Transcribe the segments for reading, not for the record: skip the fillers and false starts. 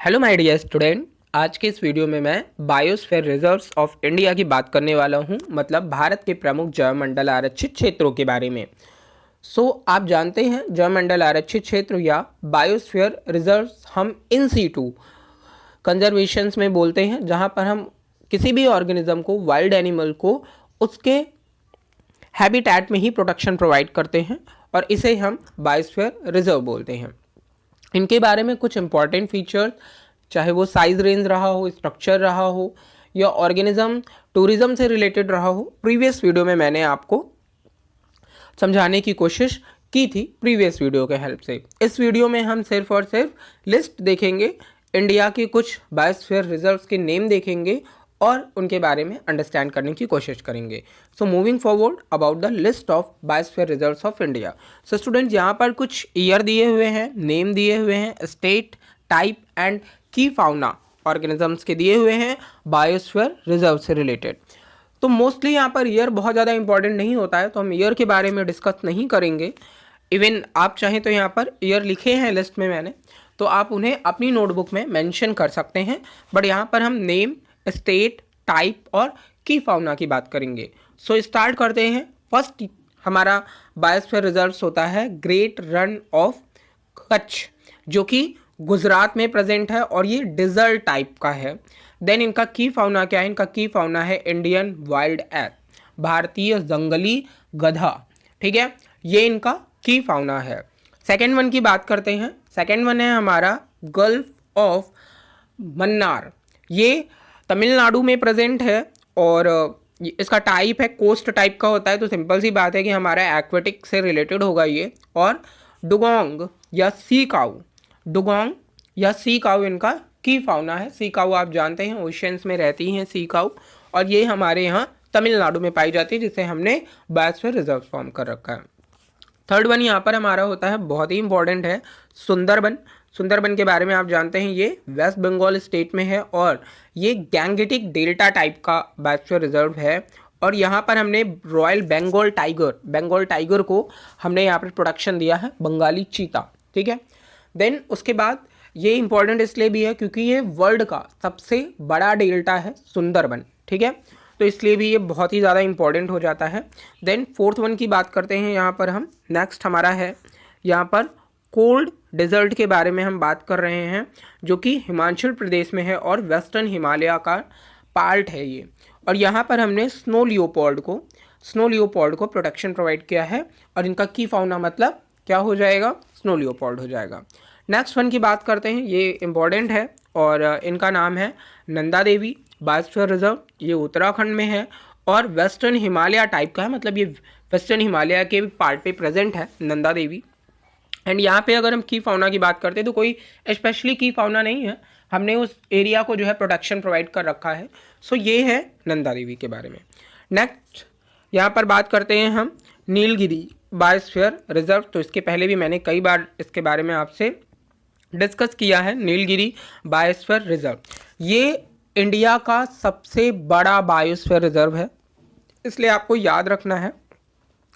Hello my dear student. आज के इस वीडियो में मैं बायोस्फीयर रिजर्व्स ऑफ इंडिया की बात करने वाला हूं, मतलब भारत के प्रमुख जैवमंडल आरक्षित क्षेत्रों के बारे में। आप जानते हैं जैवमंडल आरक्षित क्षेत्र या बायोस्फीयर रिजर्व्स हम इन सीटू कंजर्वेशंस में बोलते हैं, जहां पर हम किसी भी ऑर्गेनिज्म को, वाइल्ड एनिमल को उसके हैबिटेट में ही प्रोटेक्शन प्रोवाइड करते हैं और इसे हम बायोस्फीयर रिजर्व बोलते हैं। इनके बारे में कुछ इंपॉर्टेंट फीचर्स, चाहे वो साइज रेंज रहा हो, स्ट्रक्चर रहा हो या ऑर्गेनिज्म टूरिज्म से रिलेटेड रहा हो, प्रीवियस वीडियो में मैंने आपको समझाने की कोशिश की थी प्रीवियस वीडियो के हेल्प से। इस वीडियो में हम सिर्फ और सिर्फ लिस्ट देखेंगे, इंडिया के कुछ बायोस्फीयर रिजर्व्स के नेम देखेंगे और उनके बारे में अंडरस्टैंड करने की कोशिश करेंगे। So moving forward about the list of biosphere reserves of India. So student, यहाँ पर कुछ ईयर दिए हुए हैं, नेम दिए हुए हैं, स्टेट, टाइप एंड की फाउना ऑर्गेनिजम्स के दिए हुए हैं बायोस्फीयर रिजर्व से रिलेटेड। तो मोस्टली यहाँ पर ईयर बहुत ज़्यादा इंपॉर्टेंट नहीं होता है, तो हम ईयर के बारे में डिस्कस नहीं करेंगे। इवन आप चाहें तो यहाँ पर ईयर लिखे हैं लिस्ट में मैंने, तो आप उन्हें अपनी नोटबुक में मेंशन कर सकते हैं, बट यहाँ पर हम नेम, स्टेट, टाइप और की फाउना की बात करेंगे। स्टार्ट करते हैं। फर्स्ट हमारा बायोस्फीयर रिजर्व होता है ग्रेट रन ऑफ कच्छ, जो कि गुजरात में प्रेजेंट है और ये डिजर्ट टाइप का है। देन इनका की फाउना क्या है? इनका की फाउना है इंडियन वाइल्ड एथ, भारतीय जंगली गधा। ठीक है, ये इनका की फाउना है। सेकेंड वन की बात करते हैं। सेकेंड वन है हमारा गल्फ ऑफ मन्नार, ये तमिलनाडु में प्रेजेंट है और इसका टाइप है कोस्ट टाइप का होता है, तो सिंपल सी बात है कि हमारा एक्वेटिक से रिलेटेड होगा ये। और डुगोंग या सी काऊ, डुगोंग या सी काऊ इनका की फाउना है। सी काऊ आप जानते हैं ओशियंस में रहती हैं सी काऊ, और ये हमारे यहाँ तमिलनाडु में पाई जाती है, जिसे हमने बायोस्फीयर रिजर्व फॉर्म कर रखा है। थर्ड वन यहाँ पर हमारा होता है, बहुत ही इंपॉर्टेंट है, सुंदरबन। सुंदरबन के बारे में आप जानते हैं ये वेस्ट बंगाल स्टेट में है और ये गैंगेटिक डेल्टा टाइप का बायोस्फीयर रिजर्व है। और यहाँ पर हमने रॉयल बंगाल टाइगर को हमने यहाँ पर प्रोटेक्शन दिया है, बंगाली चीता। ठीक है, देन उसके बाद ये इंपॉर्टेंट इसलिए भी है क्योंकि ये वर्ल्ड का सबसे बड़ा डेल्टा है सुंदरबन। ठीक है, तो इसलिए भी ये बहुत ही ज़्यादा इंपॉर्टेंट हो जाता है। देन फोर्थ वन की बात करते हैं यहाँ पर हम। नेक्स्ट हमारा है यहाँ पर कोल्ड डेजर्ट के बारे में हम बात कर रहे हैं, जो कि हिमाचल प्रदेश में है और वेस्टर्न हिमालय का पार्ट है ये। और यहाँ पर हमने स्नो लियोपॉल्ड को प्रोटेक्शन प्रोवाइड किया है और इनका की फाउना मतलब क्या हो जाएगा? स्नो लियोपॉल्ड हो जाएगा। नेक्स्ट वन की बात करते हैं, ये इंपॉर्टेंट है और इनका नाम है नंदा देवी बायोस्फीयर रिजर्व। ये उत्तराखंड में है और वेस्टर्न हिमालय टाइप का है, मतलब ये वेस्टर्न हिमालय के पार्ट पे प्रेजेंट है नंदा देवी। एंड यहाँ पे अगर हम की फाउना की बात करते हैं तो कोई स्पेशली की फाउना नहीं है, हमने उस एरिया को जो है प्रोटेक्शन प्रोवाइड कर रखा है। ये है नंदा देवी के बारे में। नेक्स्ट यहाँ पर बात करते हैं हम नीलगिरी बायोस्फीयर रिजर्व। तो इसके पहले भी मैंने कई बार इसके बारे में आपसे डिस्कस किया है। नीलगिरी बायोस्फीयर रिजर्व ये इंडिया का सबसे बड़ा बायोस्फीयर रिजर्व है, इसलिए आपको याद रखना है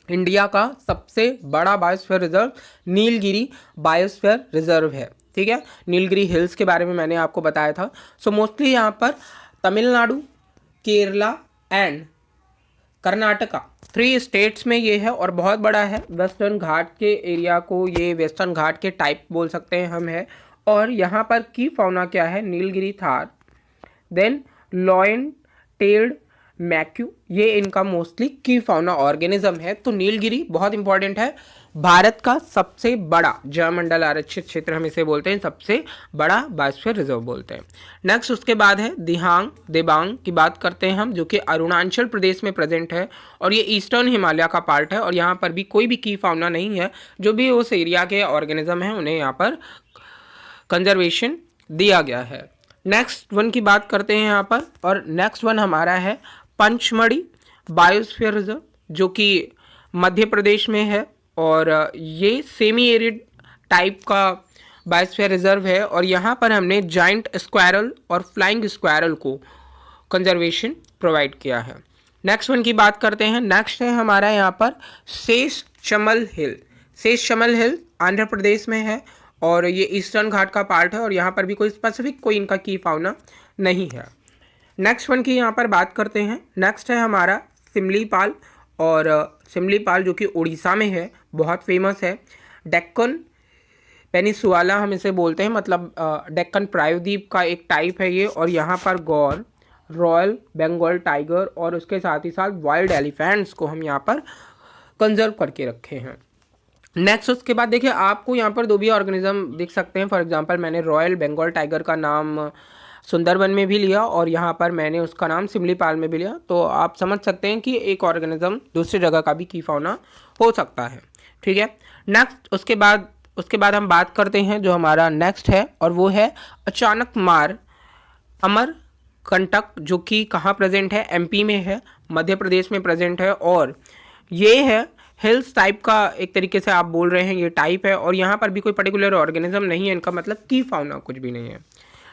इंडिया का सबसे बड़ा biosphere reserve Nilgiri biosphere reserve है। ठीक है, नीलगिरी हिल्स के बारे में मैंने आपको बताया था। मोस्टली यहाँ पर तमिलनाडु, केरला एंड कर्नाटका 3 स्टेट्स में ये है और बहुत बड़ा है। वेस्टर्न घाट के एरिया को ये वेस्टर्न घाट के टाइप बोल सकते हैं हम है। और यहाँ पर की फाउना क्या है? Nilgiri tahr, then lion tailed macaque, ये इनका मोस्टली की फाउना ऑर्गेनिज्म है। तो नीलगिरी बहुत इंपॉर्टेंट है, भारत का सबसे बड़ा जैवमंडल आरक्षित क्षेत्र हम इसे बोलते हैं, सबसे बड़ा बायोस्फीयर रिजर्व बोलते हैं। नेक्स्ट उसके बाद है देबांग की बात करते हैं हम, जो कि अरुणाचल प्रदेश में प्रेजेंट है और ये ईस्टर्न हिमालय का पार्ट है और यहाँ पर भी कोई भी की फाउना नहीं है। जो भी उस एरिया के ऑर्गेनिज्म हैं उन्हें यहाँ पर कंजर्वेशन दिया गया है। नेक्स्ट वन की बात करते हैं यहाँ पर, और नेक्स्ट वन हमारा है पंचमढ़ी बायोस्फीयर रिजर्व, जो कि मध्य प्रदेश में है और ये सेमी एरिड टाइप का बायोस्फीयर रिजर्व है और यहाँ पर हमने जाइंट स्क्वायरल और फ्लाइंग स्क्वायरल को कंजर्वेशन प्रोवाइड किया है। नेक्स्ट वन की बात करते हैं। नेक्स्ट है हमारा यहाँ पर शेष चमल हिल आंध्र प्रदेश में है और ये ईस्टर्न घाट का पार्ट है और यहाँ पर भी कोई स्पेसिफिक कोई इनका की फाउना नहीं है। नेक्स्ट वन की यहाँ पर बात करते हैं। नेक्स्ट है हमारा सिमलीपाल, और सिमलीपाल जो कि उड़ीसा में है, बहुत फेमस है। डेक्कन पेनिसुला हम इसे बोलते हैं, मतलब डेक्कन प्रायद्वीप का एक टाइप है ये। और यहाँ पर गौर, रॉयल बंगाल टाइगर और उसके साथ ही साथ वाइल्ड एलिफेंट्स को हम यहाँ पर कंजर्व करके रखे हैं। नेक्स्ट उसके बाद देखिए आपको यहाँ पर दो भी ऑर्गेनिज्म दिख सकते हैं। फॉर एग्जांपल मैंने रॉयल बंगाल टाइगर का नाम सुंदरबन में भी लिया और यहाँ पर मैंने उसका नाम सिमलीपाल में भी लिया, तो आप समझ सकते हैं कि एक ऑर्गेनिज्म दूसरी जगह का भी की फाउना हो सकता है। ठीक है। नेक्स्ट उसके बाद हम बात करते हैं जो हमारा नेक्स्ट है, और वो है अचानकमार अमरकंटक, जो कि कहाँ प्रेजेंट है, एमपी में है, मध्य प्रदेश में प्रेजेंट है। और ये है हिल्स टाइप का, एक तरीके से आप बोल रहे हैं ये टाइप है, और यहाँ पर भी कोई पर्टिकुलर ऑर्गेनिज्म नहीं है इनका, मतलब की फाउना कुछ भी नहीं है।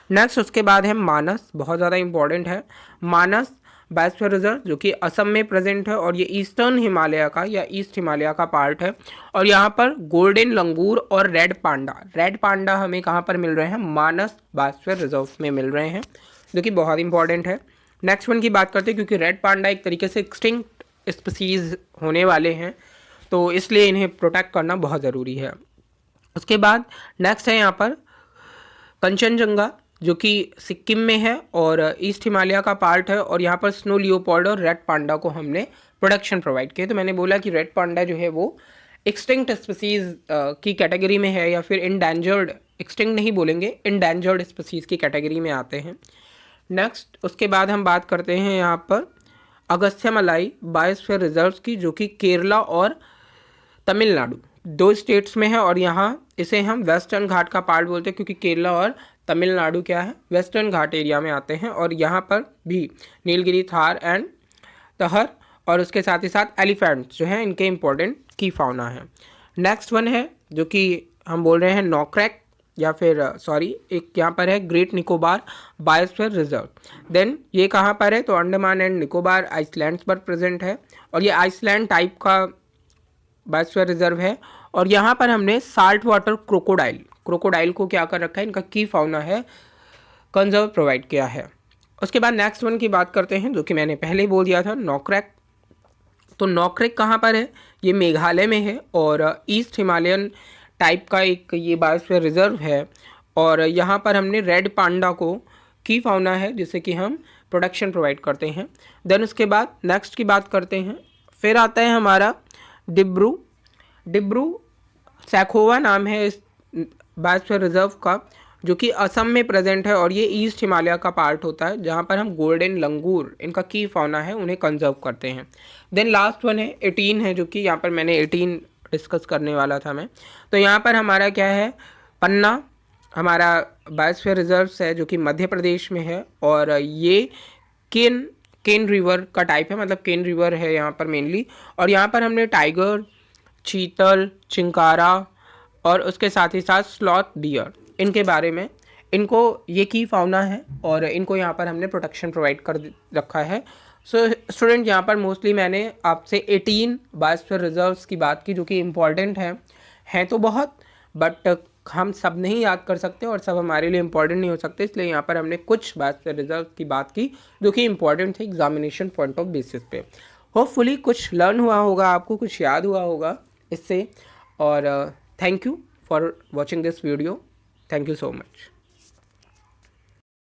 नेक्स्ट उसके बाद है मानस, बहुत ज़्यादा इंपॉर्टेंट है। मानस बायोस्फीयर रिजर्व जो कि असम में प्रेजेंट है और ये ईस्टर्न हिमालय का या ईस्ट हिमालय का पार्ट है। और यहाँ पर गोल्डन लंगूर और रेड पांडा हमें कहाँ पर मिल रहे हैं, मानस बायोस्फीयर रिजर्व में मिल रहे हैं, जो कि बहुत इंपॉर्टेंट है। नेक्स्ट वन की बात करते हैं, क्योंकि रेड पांडा एक तरीके से एक्सटिंक्ट स्पीसीज होने वाले हैं, तो इसलिए इन्हें प्रोटेक्ट करना बहुत ज़रूरी है। उसके बाद नेक्स्ट है यहाँ पर कंचनजंगा, जो कि सिक्किम में है और ईस्ट हिमालय का पार्ट है। और यहाँ पर स्नो लियोपार्ड और रेड पांडा को हमने प्रोटेक्शन प्रोवाइड किया। तो मैंने बोला कि रेड पांडा जो है वो एक्सटिंक्ट स्पीसीज की कैटेगरी में है, या फिर इंडेंजर्ड, एक्सटिंक्ट नहीं बोलेंगे, इंडेंजर्ड स्पीसीज की कैटेगरी में आते हैं। नेक्स्ट उसके बाद हम बात करते हैं यहाँ पर अगस्त्यमलाई बायोस्फीयर रिजर्व्स की, जो कि केरला और तमिलनाडु दो स्टेट्स में है। और यहाँ इसे हम वेस्टर्न घाट का पार्ट बोलते हैं, क्योंकि केरला और तमिलनाडु क्या है, वेस्टर्न घाट एरिया में आते हैं। और यहाँ पर भी नीलगिरी, थार एंड तहर और उसके साथ ही साथ एलिफेंट्स जो हैं इनके इंपॉर्टेंट की फाउना है। नेक्स्ट वन है जो कि हम बोल रहे हैं नॉक्रैक, या फिर एक यहाँ पर है great Nicobar biosphere reserve. Then ये कहाँ पर है, तो अंडमान एंड निकोबार आइसलैंड्स पर प्रेजेंट है, और ये आइसलैंड टाइप का बायोस्फीयर रिजर्व है। और यहाँ पर हमने साल्ट वाटर क्रोकोडाइल को क्या कर रखा है, इनका की फाउना है, कंजर्व प्रोवाइड किया है। उसके बाद नेक्स्ट वन की बात करते हैं, जो कि मैंने पहले ही बोल दिया था, नॉक्रैक। तो नॉक्रैक कहाँ पर है, ये मेघालय में है और ईस्ट हिमालयन टाइप का एक ये बायोस्फीयर रिजर्व है। और यहाँ पर हमने रेड पांडा को की फाउना है, जिससे कि हम प्रोटेक्शन प्रोवाइड करते हैं। देन उसके बाद नेक्स्ट की बात करते हैं, फिर आता है हमारा डिब्रू सैखोवा नाम है इस बायोस्फीयर रिजर्व का, जो कि असम में प्रेजेंट है और ये ईस्ट हिमालय का पार्ट होता है, जहाँ पर हम गोल्डन लंगूर, इनका की फाउना है, उन्हें कंजर्व करते हैं। देन लास्ट वन है 18 है, जो कि यहाँ पर मैंने 18 डिस्कस करने वाला था मैं। तो यहाँ पर हमारा क्या है, पन्ना हमारा बायोस्फीयर रिजर्व्स है, जो कि मध्य प्रदेश में है। और ये केन रिवर का टाइप है, मतलब केन रिवर है यहाँ पर मेनली। और यहाँ पर हमने टाइगर, चीतल, चिंकारा और उसके साथ ही साथ स्लॉथ डियर, इनके बारे में, इनको ये की फाउना है और इनको यहाँ पर हमने प्रोटेक्शन प्रोवाइड कर रखा है। सो स्टूडेंट, यहाँ पर मोस्टली मैंने आपसे 18 बायोस्फीयर रिजर्व्स की बात की, जो कि इम्पॉर्टेंट हैं तो बहुत, बट हम सब नहीं याद कर सकते और सब हमारे लिए इम्पॉर्टेंट नहीं हो सकते, इसलिए यहाँ पर हमने कुछ बायोस्फीयर रिजर्व की बात की जो कि इम्पॉर्टेंट थे एग्जामिनेशन पॉइंट ऑफ बेसिस पे। होपफुली कुछ लर्न हुआ होगा आपको, कुछ याद हुआ होगा इससे। और thank you for watching this video. Thank you so much.